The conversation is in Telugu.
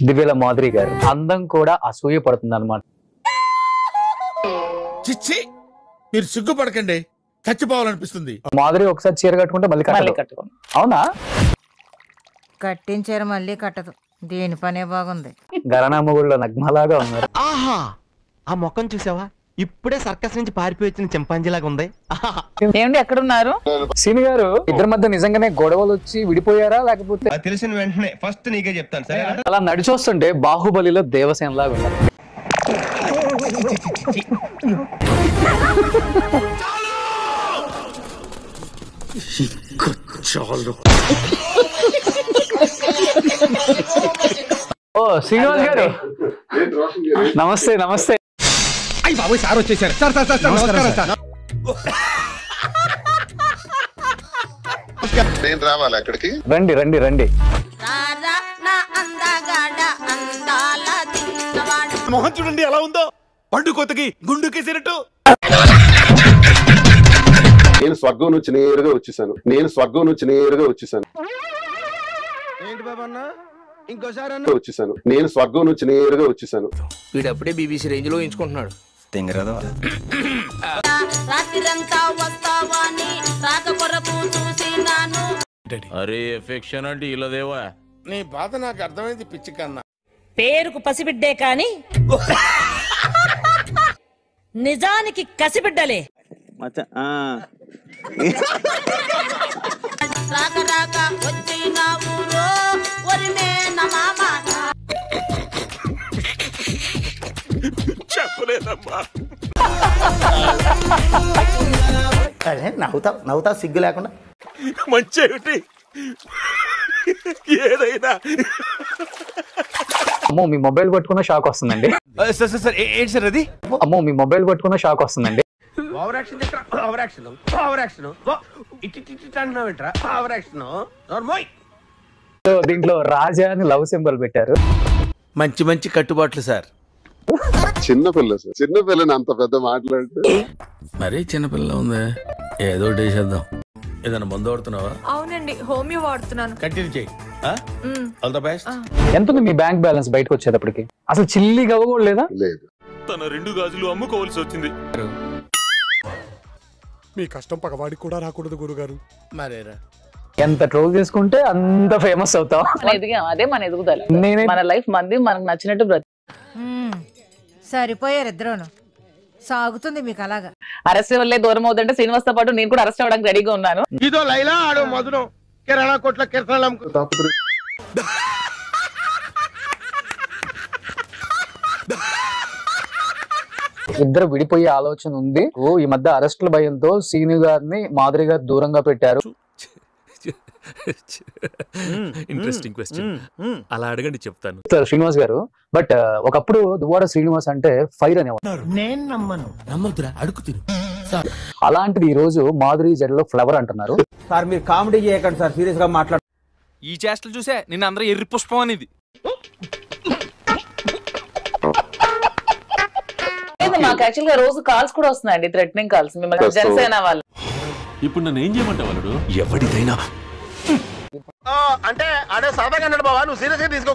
దివ్యల మాధురి గారు అందం కూడా అసూయ పడుతుంది అనమాట. చిచ్చి మీరు సిగ్గుపడకండి, చచ్చిపోవాలనిపిస్తుంది. మాధురి ఒకసారి చీర కట్టుకుంటే మళ్ళీ కట్టుకోండి. అవునా? కట్టించారు మళ్ళీ కట్టదు. దేని పనే బాగుంది. గరణామగుళ్ళ నగ్మలాగా ఉన్నారు. ఆహా, ఆ మొక్కం చూసావా? ఇప్పుడే సర్కస్ నుంచి పారిపోయి వచ్చిన చింపాంజీలాగా ఉంది. ఏమండి ఎక్కడున్నారు? సీని గారు ఇద్దరి మధ్య నిజంగానే గొడవలు వచ్చి విడిపోయారా లేకపోతే? తెలిసిన వెంటనే ఫస్ట్ నీకే చెప్తాను సరే. అలా నడిచొస్తుంటే బాహుబలిలో దేవసేన లాగా ఉన్నారు. ఓ శ్రీనివాస్ గారు నమస్తే. నమస్తే. బాబు సార్ వచ్చేసారు. సార్ సార్ సార్ నమస్కారం సార్. నేను రావాలి అక్కడికి. రండి రండి రండి. మొహం చూడండి ఎలా ఉందో, పండు కొత్తకి గుండుకేసినట్టు. నేను స్వర్గం నుంచి నేరుగా వచ్చేసాను. ఏంటి బాబా అన్న ఇంకోసారి వచ్చేసాను. నేను స్వర్గం నుంచి నేరుగా వచ్చేసాను. వీడప్పుడే బీబీసీ రేంజ్ లో ఎంచుకుంటున్నాడు. అరే ఎఫెక్షన్ అంటే ఇలాదేవా? నీ బాధ నాకు అర్థమైంది పిచ్చి కన్నా. పేరుకు పసిబిడ్డే కాని నిజానికి కసిబిడ్డలే. చెప్పలేదమ్మా. నవ్వుతా సిగ్గు లేకుండా. మంచి ఏదైనా అమ్మో మీ మొబైల్ పట్టుకున్న షాక్ వస్తుందండి. ఏంటి సార్ అది? అమ్మో మీ మొబైల్ పట్టుకున్న షాక్ వస్తుందండి. Over action over action over action అంటున్నావేంట్రా? Over action. సో దీంట్లో రాజా అని లవ్ సింబల్ పెట్టారు. మంచి మంచి కట్టుబాట్లు సార్. చిన్నపిల్ల సార్, చిన్నపిల్లని అంత పెద్ద మాట్లాడితే మరీ చిన్నపిల్ల ఉంది. ఏదో చేసేద్దాం. ఏదైనా మందు వాడుతున్నావా? అవునండి, హోమియో వాడుతున్నాను. కంటిన్యూ చేయి. All the best. ఎంత ఉంది మీ బ్యాంక్ బ్యాలెన్స్ బయటకు వచ్చేటప్పటికి? అసలు చిల్లి గవ్వ కూడా లేదా? లేదు. తన 2 గాజులు అమ్ముకోవాల్సి వచ్చింది. మీ కష్టం పగవాడికి కూడా రాకూడదు గురుగారు. మరేరా ఎంత ట్రోల్ చేసుకుంటే అంత ఫేమస్ అవుతాం. అదే మన ఎదుగుదల. మన లైఫ్ మంది మనకు నచ్చినట్టు సరిపోయారు ఇద్దరును. సాగుతుంది మీకు అలాగా. అరెస్ట్ వల్లే దూరం అవుతుంటే శ్రీనివాస్ తో పాటు నేను కూడా అరెస్ట్ అవ్వడానికి రెడీగా ఉన్నాను. ఇదో లైలా ఆడో మధురం కిరాణా కొట్ల కిరసనాలు ఇద్దరు విడిపోయే ఆలోచన ఉంది. ఈ మధ్య అరెస్టుల భయంతో సీను గారిని మాధురి గారు దూరంగా పెట్టారు. Interesting question. అలా అడగండి చెప్తాను. శ్రీనివాస్ గారు బట్ ఒకప్పుడు దువ్వాడ శ్రీనివాస్ అంటే ఫైర్ అనేవారు. నేను నమ్మదురా, అడుగుతున్నా. అలాంటిది ఈ రోజు మాధురి జడలో ఫ్లవర్ అంటున్నారు. సార్ మీరు కామెడీ చేయకండి సార్, సీరియస్ గా మాట్లాడు. ఈ చేష్టలు చూసే నిన్న అందరూ ఎర్రి పుష్పం అనేది. మాకు యాక్చువల్ గా రోజు కాల్స్ కూడా వస్తున్నాయండి, థ్రెటనింగ్ కాల్స్. మిమ్మల్ని జనసేన వాళ్ళు. ఇప్పుడు నన్ను ఏం చేయమంటావు? వాళ్ళు ఎవరిదైనా అంటే అడే సరదాగా అన్నాడు బాబా, నువ్వు సీరియస్ గా తీసుకో.